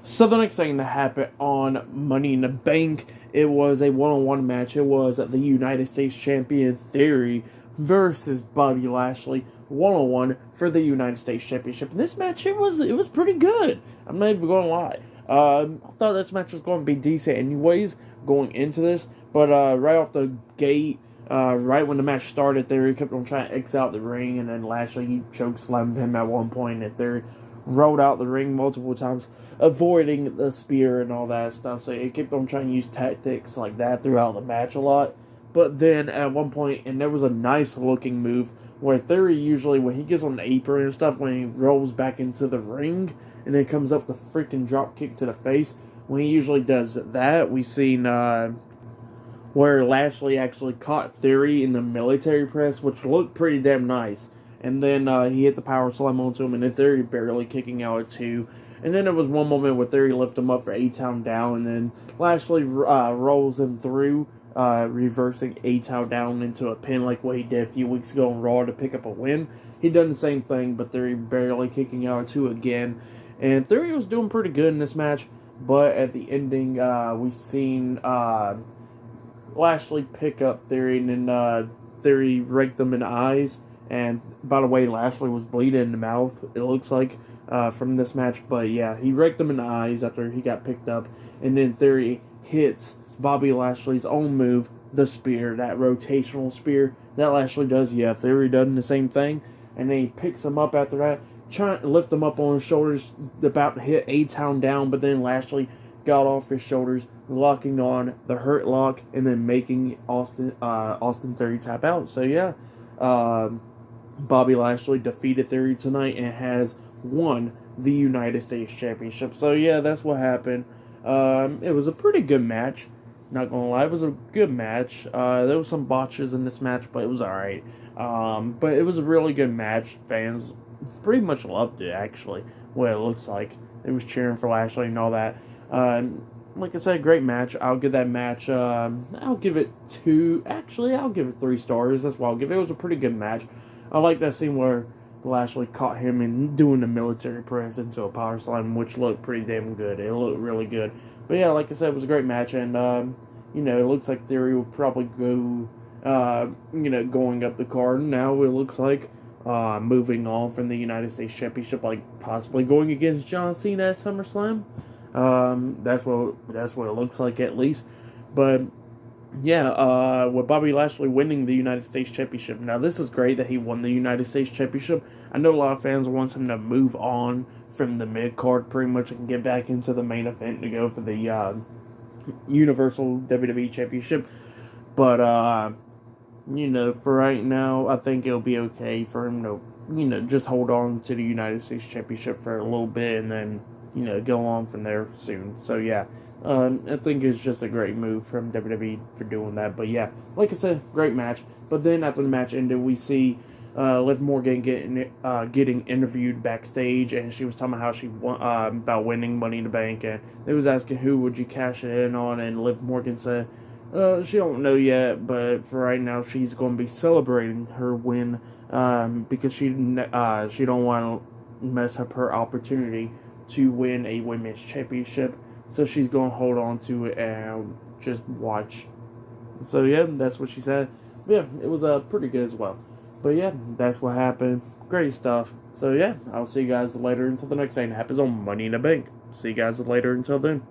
So the next thing that happened on Money in the Bank, it was a one-on-one match. It was the United States Champion Theory versus Bobby Lashley, one-on-one for the United States Championship. And this match, it was pretty good. I'm not even going to lie. I thought this match was going to be decent anyways going into this, but right off the gate, right when the match started, Theory kept on trying to X out the ring, and then Lashley he choke slammed him at one point, and Theory rolled out the ring multiple times, avoiding the spear and all that stuff. So he kept on trying to use tactics like that throughout the match a lot. But then at one point, and there was a nice looking move where Theory usually, when he gets on the apron and stuff, when he rolls back into the ring and then comes up the freaking drop kick to the face, when he usually does that, we seen where Lashley actually caught Theory in the military press, which looked pretty damn nice. And then he hit the power slam onto him, and then Theory barely kicking out at two. And then there was one moment where Theory lifted him up for A-Town down, and then Lashley rolls him through, reversing A-Town down into a pin like what he did a few weeks ago on Raw to pick up a win. He done the same thing, but Theory barely kicking out at two again. And Theory was doing pretty good in this match, but at the ending, we seen Lashley pick up Theory, and then Theory raked him in the eyes. And by the way, Lashley was bleeding in the mouth, it looks like, from this match. But yeah, he raked him in the eyes after he got picked up. And then Theory hits Bobby Lashley's own move, the spear, that rotational spear that Lashley does. Yeah, Theory does the same thing. And then he picks him up after that, trying to lift him up on his shoulders, about to hit A-Town down. But then Lashley got off his shoulders, locking on the Hurt Lock, and then making Austin Theory tap out. So yeah, Bobby Lashley defeated Theory tonight and has won the United States Championship. So yeah, that's what happened. It was a pretty good match. Not gonna lie, it was a good match. There was some botches in this match, but it was alright. But it was a really good match. Fans pretty much loved it, actually, what it looks like. It was cheering for Lashley and all that. Like I said, great match. I'll give that match, I'll give it 3 stars. That's what I'll give it. It was a pretty good match. I like that scene where Lashley caught him in doing the military press into a power slam, which looked pretty damn good. It looked really good. But yeah, like I said, it was a great match, and, it looks like Theory will probably go, going up the card. Now it looks like, moving on from the United States Championship, like possibly going against John Cena at SummerSlam. That's what it looks like, at least. But yeah, with Bobby Lashley winning the United States Championship. Now, this is great that he won the United States Championship. I know a lot of fans want him to move on from the mid-card pretty much and get back into the main event to go for the Universal WWE Championship. But, for right now, I think it'll be okay for him to, just hold on to the United States Championship for a little bit and then, go on from there soon. So, yeah. I think it's just a great move from WWE for doing that. But yeah, like I said, great match. But then after the match ended, we see Liv Morgan getting interviewed backstage, and she was talking about how she won, about winning Money in the Bank, and they was asking who would you cash it in on, and Liv Morgan said she don't know yet, but for right now she's going to be celebrating her win because she don't want to mess up her opportunity to win a women's championship. So she's going to hold on to it and just watch. So yeah, that's what she said. Yeah, it was pretty good as well. But yeah, that's what happened. Great stuff. So yeah, I'll see you guys later until the next thing that happens on Money in the Bank. See you guys later until then.